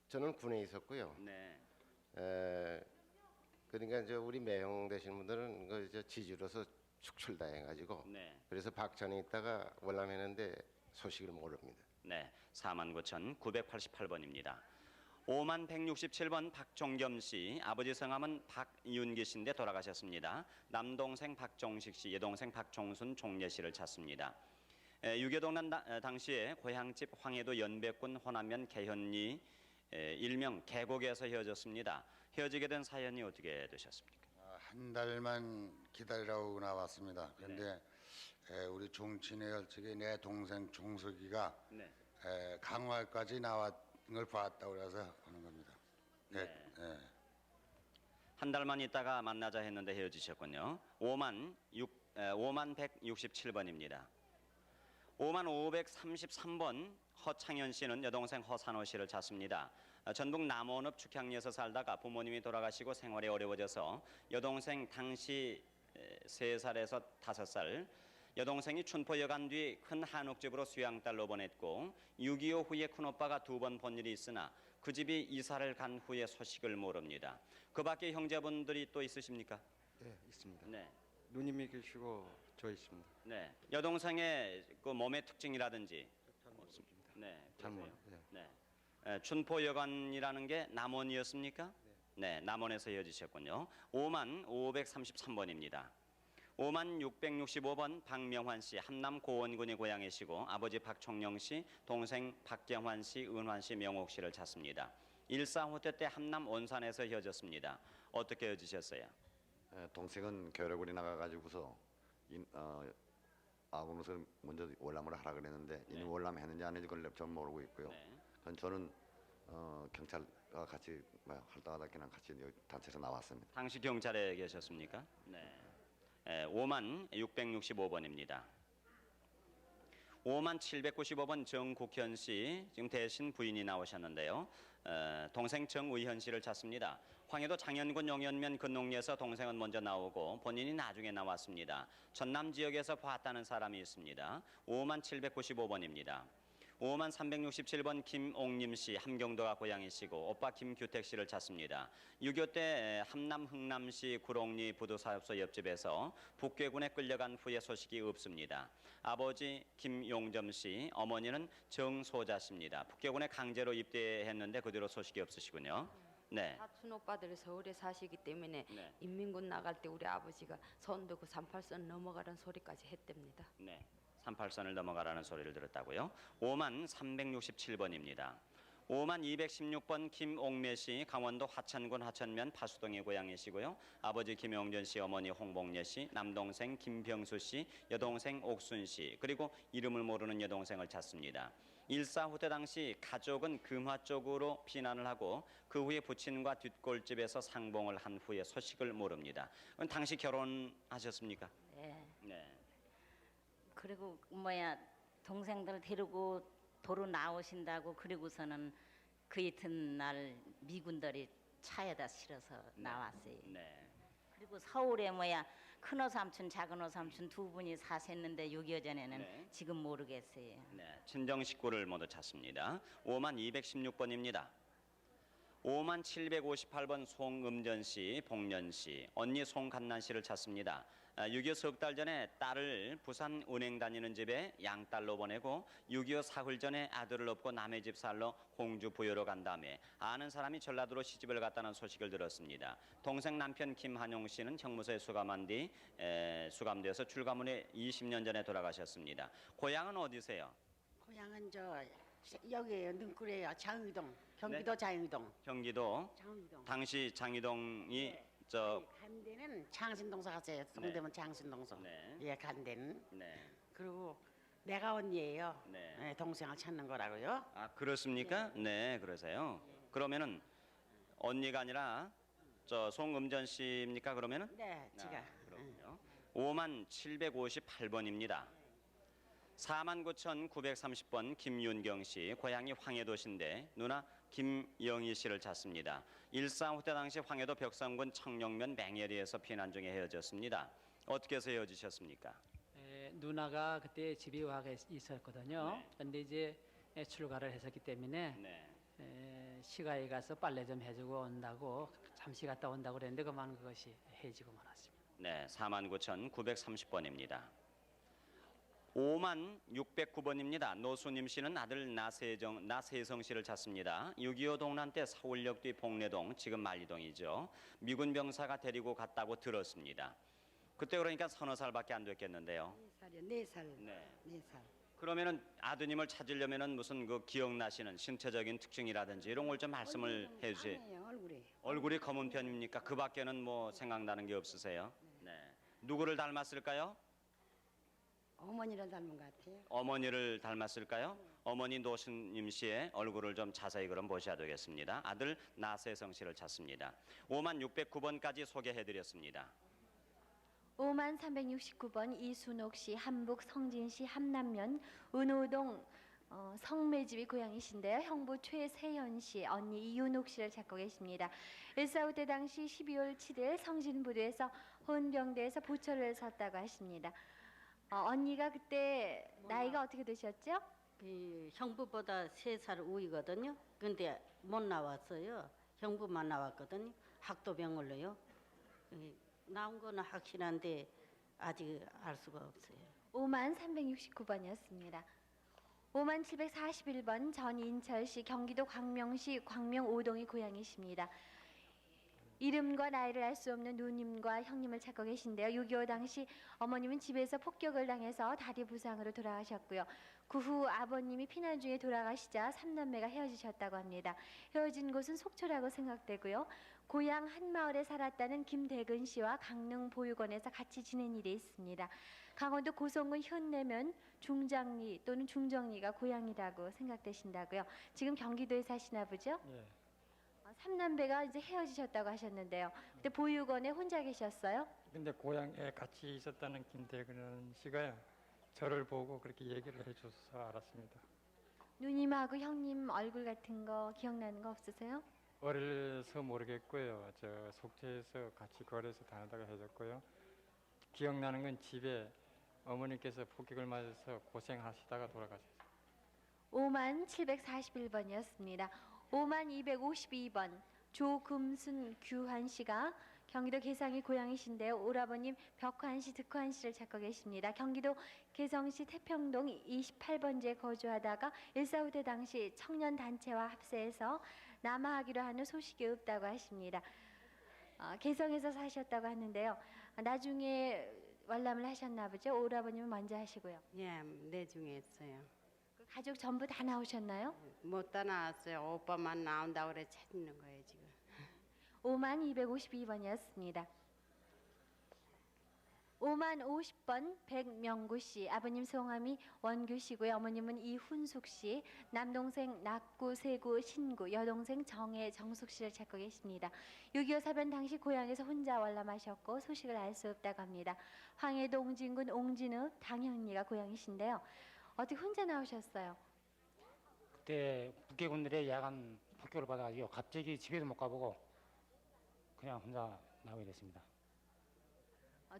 저는 군에 있었고요. 네. 그러니까 이제 우리 매형 되신 분들은 그 이제 지주로서 축출다 해가지고 네. 그래서 박천에 있다가 월남했는데 소식을 모릅니다. 네, 49,988번입니다. 5167번 박종겸 씨, 아버지 성함은 박윤기 씨인데 돌아가셨습니다. 남동생 박종식 씨, 여동생 박종순, 종례 씨를 찾습니다. 6.25 동란 당시에 고향집 황해도 연백군 호남면 개현리 일명 계곡에서 헤어졌습니다. 헤어지게 된 사연이 어떻게 되셨습니까? 한 달만 기다리라고 나왔습니다. 그런데 우리 종친의 열측에 내 동생 종석이가 강화까지 나왔 걸 봤다고 그래서 하는 겁니다. 네. 한 달만 있다가 만나자 했는데 헤어지셨군요. 5167번입니다. 5533번 허창현 씨는 여동생 허산호 씨를 찾습니다. 전북 남원읍 축향리에서 살다가 부모님이 돌아가시고 생활이 어려워져서 여동생 당시 3살에서 5살 여동생이 춘포 여간 뒤 큰 한옥집으로 수양딸로 보냈고 6.25 후에 큰오빠가 2번 본 일이 있으나 그 집이 이사를 간 후에 소식을 모릅니다. 그 밖에 형제분들이 또 있으십니까? 네, 있습니다. 네. 누님이 계시고 저 있습니다. 네. 여동생의 그 몸의 특징이라든지 없습니다. 네. 잘못. 네. 춘포 여관이라는 게 남원이었습니까? 네, 남원에서 헤어지셨군요. 5533번입니다. 5665번 박명환 씨, 함남 고원군의 고향이시고 아버지 박총영 씨, 동생 박경환 씨, 은환 씨, 명옥 씨를 찾습니다. 1.4호대 때 함남 온산에서 헤어졌습니다. 어떻게 헤어지셨어요? 동생은 겨울에 나가가지고서 아군에서 먼저 월남을 하라 그랬는데 이미 월남 했는지 안 했는지 그걸 전 모르고 있고요. 저는 경찰과 같이 활동하다 그냥 같이 단체에서 나왔습니다. 당시 경찰에 계셨습니까? 네. 5665번입니다. 5795번 정국현 씨, 지금 대신 부인이 나오셨는데요. 동생 정의현 씨를 찾습니다. 황해도 장현군 용현면 근농리에서 동생은 먼저 나오고 본인이 나중에 나왔습니다. 전남 지역에서 봤다는 사람이 있습니다. 5795번입니다. 5367번 김옥림 씨, 함경도가 고향이시고 오빠 김규택 씨를 찾습니다. 6.25 때 함남 흥남시 구롱리 부두사업소 옆집에서 북괴군에 끌려간 후에 소식이 없습니다. 아버지 김용점 씨, 어머니는 정소자 씨입니다. 북괴군에 강제로 입대했는데 그 뒤로 소식이 없으시군요. 네. 사촌 오빠들이 서울에 사시기 때문에 인민군 나갈 때 우리 아버지가 선도 그 38선 넘어가라는 소리까지 했답니다. 네. 38선을 넘어가라는 소리를 들었다고요. 5367번입니다. 5만 216번 김옥매 씨, 강원도 화천군 화천면 파수동의 고향이시고요. 아버지 김용전 씨, 어머니 홍복례 씨, 남동생 김병수 씨, 여동생 옥순 씨, 그리고 이름을 모르는 여동생을 찾습니다. 일사후퇴 당시 가족은 금화 쪽으로 피난을 하고 그 후에 부친과 뒷골집에서 상봉을 한 후에 소식을 모릅니다. 당시 결혼하셨습니까? 네. 네. 그리고 동생들 데리고 도로 나오신다고 그리고서는 그 이튿날 미군들이 차에다 실어서 나왔어요. 네. 그리고 서울에 큰오 삼촌, 작은 오 삼촌 두 분이 사셨는데 6.25 전에는 네. 지금 모르겠어요. 네, 친정 식구를 모두 찾습니다. 5만 216번입니다. 5만 758번 송음전 씨, 복년 씨, 언니 송간난 씨를 찾습니다. 6.25 석 달 전에 딸을 부산 은행 다니는 집에 양딸로 보내고 6.25 사흘 전에 아들을 업고 남의 집 살러 공주 부여로 간 다음에 아는 사람이 전라도로 시집을 갔다는 소식을 들었습니다. 동생 남편 김한용 씨는 형무소에 수감한 뒤 수감되어서 출가문에 20년 전에 돌아가셨습니다. 고향은 어디세요? 고향은 여기에요. 능구래요. 장의동. 경기도 장의동. 경기도. 장의동. 당시 장의동이 네. 간 데는 장신동서 갔어요. 송대문 장신동서. 네. 예, 간 데는. 네. 그리고 내가 언니예요. 네. 네, 동생을 찾는 거라고요. 아, 그렇습니까? 네, 그러세요. 그러면은 언니가 아니라 송음전 씨입니까? 그러면은? 네, 제가. 그렇군요. 5만 758번입니다. 49,930번 김윤경 씨, 고향이 황해도시인데 누나 김영희 씨를 찾습니다. 일사후퇴 당시 황해도 벽성군 청룡면 맹예리에서 피난 중에 헤어졌습니다. 어떻게 해서 헤어지셨습니까? 누나가 그때 집에 와 있었거든요. 네. 근데 이제 출가를 했었기 때문에 시가에 가서 빨래 좀 해주고 온다고 잠시 갔다 온다고 그랬는데 그만 그것이 해지고 말았습니다. 네, 49,930번입니다. 5만 609번입니다. 노수님 씨는 아들 나세성 씨를 찾습니다. 6.25 동란 때 서울역 뒤 복례동, 지금 만리동이죠. 미군 병사가 데리고 갔다고 들었습니다. 그때 그러니까 서너 살밖에 안 됐겠는데요. 4살이요. 4살. 네. 4살. 그러면은 아드님을 찾으려면은 무슨 그 기억나시는 신체적인 특징이라든지 이런 걸 좀 말씀을 해주세요. 얼굴이 검은 편입니까? 그 밖에는 뭐 생각나는 게 없으세요? 네. 누구를 닮았을까요? 어머니를 닮은 것 같아요. 어머니를 닮았을까요? 어머니 노수님 씨의 얼굴을 좀 자세히 그럼 보셔야 되겠습니다. 아들 나세성 씨를 찾습니다. 5만 609번까지 소개해드렸습니다. 5만 369번 이순옥 씨, 한북 성진 씨, 함남면 은호동 성매집이 고향이신데요. 형부 최세현 씨, 언니 이윤옥 씨를 찾고 계십니다. 1.45때 당시 12월 7일 성진부두에서 혼병대에서 보초를 섰다고 하십니다. 언니가 그때 나이가 어떻게 되셨죠? 형부보다 3살 우이거든요. 근데 못 나왔어요. 형부만 나왔거든요. 학도병원로요. 나온 거는 확실한데 아직 알 수가 없어요. 5만 369번이었습니다. 5만 741번 전인철 씨, 경기도 광명시 광명 5동이 고향이십니다. 이름과 나이를 알 수 없는 누님과 형님을 찾고 계신데요. 6.25 당시 어머님은 집에서 폭격을 당해서 다리 부상으로 돌아가셨고요. 그 후 아버님이 피난 중에 돌아가시자 3남매가 헤어지셨다고 합니다. 헤어진 곳은 속초라고 생각되고요. 고향 한마을에 살았다는 김대근 씨와 강릉 보육원에서 같이 지낸 일이 있습니다. 강원도 고성군 현내면 중장리 또는 중정리가 고향이라고 생각되신다고요. 지금 경기도에 사시나 보죠? 네. 3남매가 이제 헤어지셨다고 하셨는데요. 그때 보육원에 혼자 계셨어요? 근데 고향에 같이 있었다는 김대근 씨가요. 저를 보고 그렇게 얘기를 해줘서 알았습니다. 누님하고 형님 얼굴 같은 거 기억나는 거 없으세요? 어려서 모르겠고요. 저 속초에서 같이 거래서 다니다가 헤어졌고요. 기억나는 건 집에 어머니께서 폭격을 맞아서 고생하시다가 돌아가셨어요. 5만 741번이었습니다. 5만 252번 조금순 규환 씨가 경기도 개성이 고향이신데요. 오라버님 벽환 씨, 득환 씨를 찾고 계십니다. 경기도 개성시 태평동 28번지에 거주하다가 1.45대 당시 청년단체와 합세해서 남하하기로 하는 소식이 없다고 하십니다. 개성에서 사셨다고 하는데요. 나중에 월남을 하셨나 보죠? 오라버님은 먼저 하시고요. 예, 내중에 했어요. 가족 전부 다 나오셨나요? 못 다 나왔어요. 오빠만 나온다고 그래 찾는 거예요 지금. 5252번이었습니다. 50번 백명구 씨, 아버님 성함이 원규 씨고요. 어머님은 이훈숙 씨, 남동생 낙구, 세구, 신구, 여동생 정혜, 정숙 씨를 찾고 계십니다. 6.25 사변 당시 고향에서 혼자 월남하셨고 소식을 알 수 없다고 합니다. 황해도 옹진군 옹진읍 당현리가 고향이신데요. 어떻게 혼자 나오셨어요? 그때 북해군들의 야간 폭격을 받아가지고 갑자기 집에도 못 가보고 그냥 혼자 나오게 됐습니다.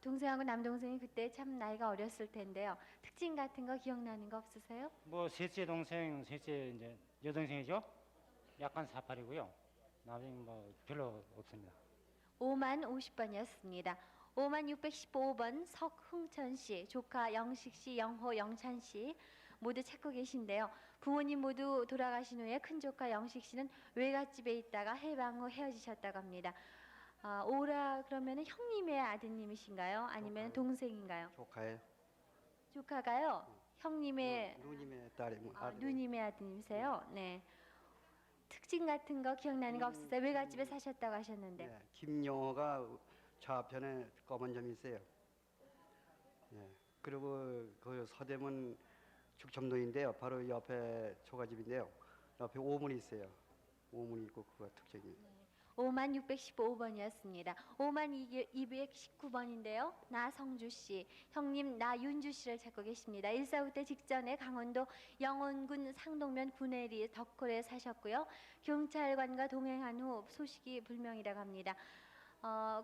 동생하고 남동생이 그때 참 나이가 어렸을 텐데요. 특징 같은 거 기억나는 거 없으세요? 뭐 셋째 동생, 셋째 이제 여동생이죠. 약간 사팔이고요. 나중에 뭐 별로 없습니다. 50번이었습니다. 615번 석흥천 씨, 조카 영식 씨, 영호, 영찬 씨 모두 찾고 계신데요. 부모님 모두 돌아가신 후에 큰 조카 영식 씨는 외갓집에 있다가 해방 후 헤어지셨다고 합니다. 오라 그러면은 형님의 아드님이신가요? 아니면 동생인가요? 조카예요. 조카가요? 형님의 누님의 딸이 누님의 아드님이세요? 네. 특징 같은 거 기억나는 거 없으세요? 외갓집에 사셨다고 하셨는데. 네, 김용호가 좌편에 검은 점이 있어요. 네. 그리고 그 서대문 축점동인데요. 바로 옆에 초가집인데요. 옆에 오문이 있어요. 오문이 있고 그거 특징이에요. 5615번이었습니다. 5219번인데요. 나성주 씨, 형님 나윤주 씨를 찾고 계십니다. 1.4후 때 직전에 강원도 영원군 상동면 구내리 덕골에 사셨고요. 경찰관과 동행한 후 소식이 불명이라고 합니다.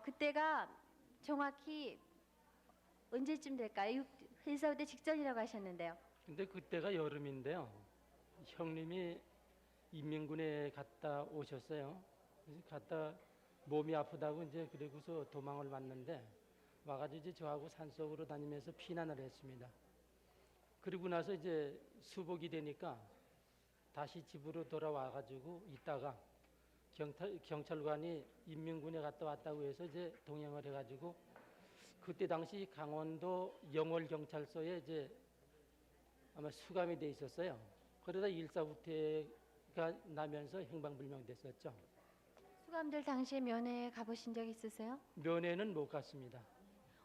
그때가 정확히 언제쯤 될까요? 1.4후 때 직전이라고 하셨는데요. 근데 그때가 여름인데요. 형님이 인민군에 갔다 오셨어요. 갔다 몸이 아프다고 이제 그러고서 도망을 왔는데 와가지고 이제 저하고 산속으로 다니면서 피난을 했습니다. 그리고 나서 이제 수복이 되니까 다시 집으로 돌아와가지고 있다가 경찰관이 인민군에 갔다 왔다고 해서 이제 동행을 해가지고 그때 당시 강원도 영월경찰서에 이제 아마 수감이 돼 있었어요. 그러다 일사후퇴가 나면서 행방불명됐었죠. 수감될 당시에 면회 가보신 적 있으세요? 면회는 못 갔습니다.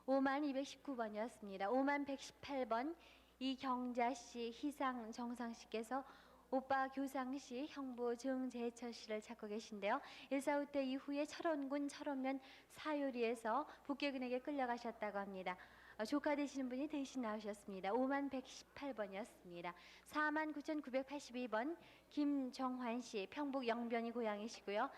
5219번이었습니다. 5118번 이경자 씨, 희상 정상 씨께서 오빠 교상 씨, 형부 정재철 씨를 찾고 계신데요. 1.4후 때 이후에 철원군 철원면 사요리에서 북계군에게 끌려가셨다고 합니다. 조카 되시는 분이 대신 나오셨습니다. 5118번이었습니다. 49,982번 김정환 씨, 평북 영변이 고향이시고요.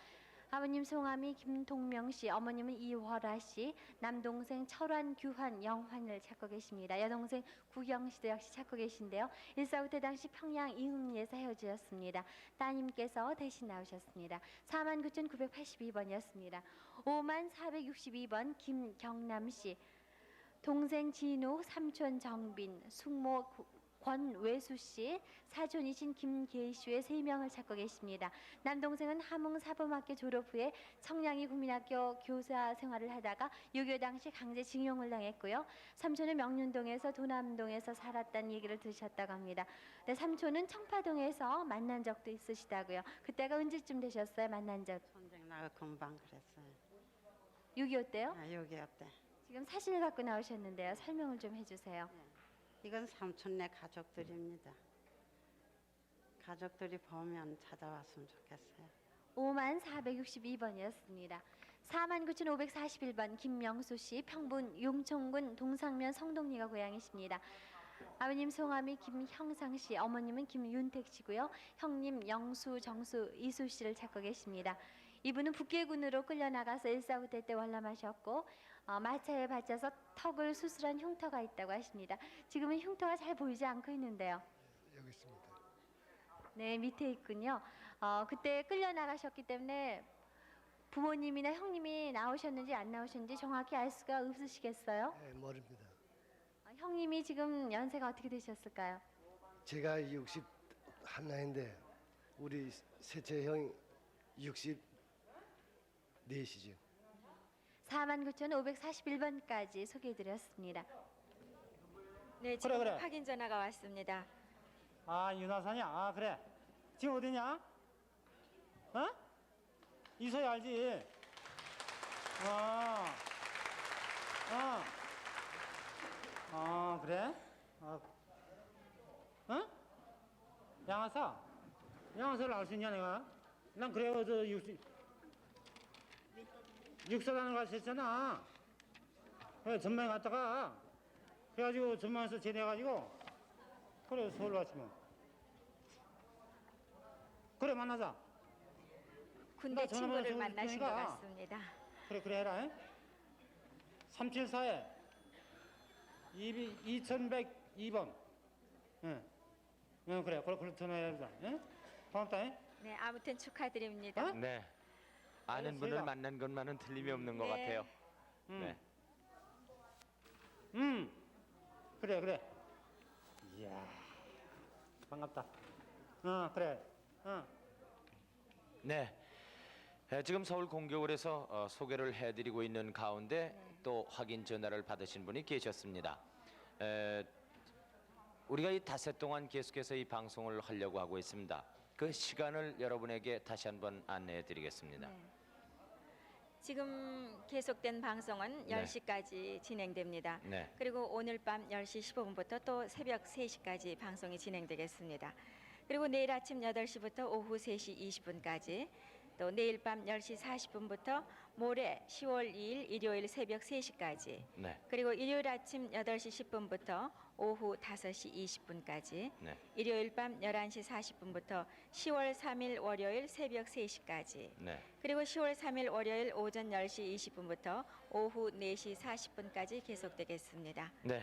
아버님 성함이 김동명 씨, 어머님은 이월아 씨, 남동생 철환, 규환, 영환을 찾고 계십니다. 여동생 구경 씨도 역시 찾고 계신데요. 1.4후 때 당시 평양 이흥리에서 헤어지셨습니다. 따님께서 대신 나오셨습니다. 49,982번이었습니다. 5462번 김경남 씨, 동생 진우, 삼촌 정빈, 숙모 권외수 씨, 사촌이신 김계희 씨의 3명을 찾고 계십니다. 남동생은 함흥사범학교 졸업 후에 청량리 국민학교 교사 생활을 하다가 6.25 당시 강제징용을 당했고요. 삼촌은 명륜동에서 도남동에서 살았다는 얘기를 들으셨다고 합니다. 네, 삼촌은 청파동에서 만난 적도 있으시다고요. 그때가 언제쯤 되셨어요? 만난 적? 전쟁 나가 금방 그랬어요. 6.25 때요? 6.25 때. 지금 사진을 갖고 나오셨는데요. 설명을 좀 해주세요. 이건 삼촌네 가족들입니다. 가족들이 보면 찾아왔으면 좋겠어요. 5462번이었습니다. 49,541번 김명수 씨, 평분 용천군 동상면 성동리가 고향이십니다. 아버님 성함이 김형상 씨, 어머님은 김윤택 씨고요. 형님 영수, 정수, 이수 씨를 찾고 계십니다. 이분은 북계군으로 끌려나가서 1.4후 때 월남하셨고 마차에 받쳐서 턱을 수술한 흉터가 있다고 하십니다. 지금은 흉터가 잘 보이지 않고 있는데요. 여기 있습니다. 네, 밑에 있군요. 그때 끌려나가셨기 때문에 부모님이나 형님이 나오셨는지 안 나오셨는지 정확히 알 수가 없으시겠어요? 네, 모릅니다. 형님이 지금 연세가 어떻게 되셨을까요? 제가 60 한나인데 우리 셋째 형 64시죠. 49,541번까지 소개해드렸습니다. 네, 지금 확인 전화가 왔습니다. 아, 윤하산이야. 아, 그래. 지금 어디냐? 어? 이소희 알지? 그래? 양화사? 양화사를 알 수 있냐, 내가? 난 그래요, 육사단을 갔었잖아. 그래, 전망에 갔다가, 그래가지고 전망에서 제대해가지고, 그래, 서울 왔으면. 그래, 만나자. 군대 나 전화 친구를 받아서 만나신 것 그러니까. 같습니다. 그래 해라. 374에 2102번. 응. 그래. 그걸 전화해보자. 응? 고맙다. 네, 아무튼 축하드립니다. 네. 아는 분을 만난 것만은 틀림이 없는 것 네. 같아요. 네. 그래. 이야, 반갑다. 그래. 네. 지금 서울 공교울에서 소개를 해드리고 있는 가운데 또 확인 전화를 받으신 분이 계셨습니다. 우리가 이 닷새 동안 계속해서 이 방송을 하려고 하고 있습니다. 그 시간을 여러분에게 다시 한번 안내해 드리겠습니다. 지금 계속된 방송은 네. 10시까지 진행됩니다. 네. 그리고 오늘 밤 10시 15분부터 또 새벽 3시까지 방송이 진행되겠습니다. 그리고 내일 아침 8시부터 오후 3시 20분까지, 또 내일 밤 10시 40분부터 모레 10월 2일 일요일 새벽 3시까지, 네. 그리고 일요일 아침 8시 10분부터 오후 5시 20분까지, 네. 일요일 밤 11시 40분부터 10월 3일 월요일 새벽 3시까지, 네. 그리고 10월 3일 월요일 오전 10시 20분부터 오후 4시 40분까지 계속되겠습니다. 네.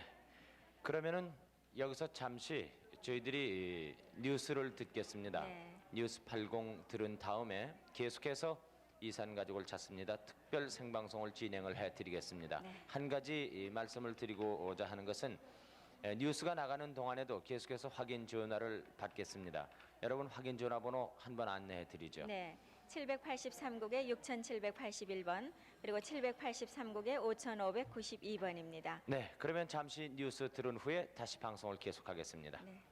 그러면은 여기서 잠시 저희들이 뉴스를 듣겠습니다. 네. 뉴스 80 들은 다음에 계속해서 이산 가족을 찾습니다. 특별 생방송을 진행을 해드리겠습니다. 한 가지 이 말씀을 드리고자 하는 것은 뉴스가 나가는 동안에도 계속해서 확인 전화를 받겠습니다. 여러분 확인 전화번호 한번 안내해 드리죠. 네. 783국에 6781번, 그리고 783국에 5592번입니다. 네, 그러면 잠시 뉴스 들은 후에 다시 방송을 계속하겠습니다. 네.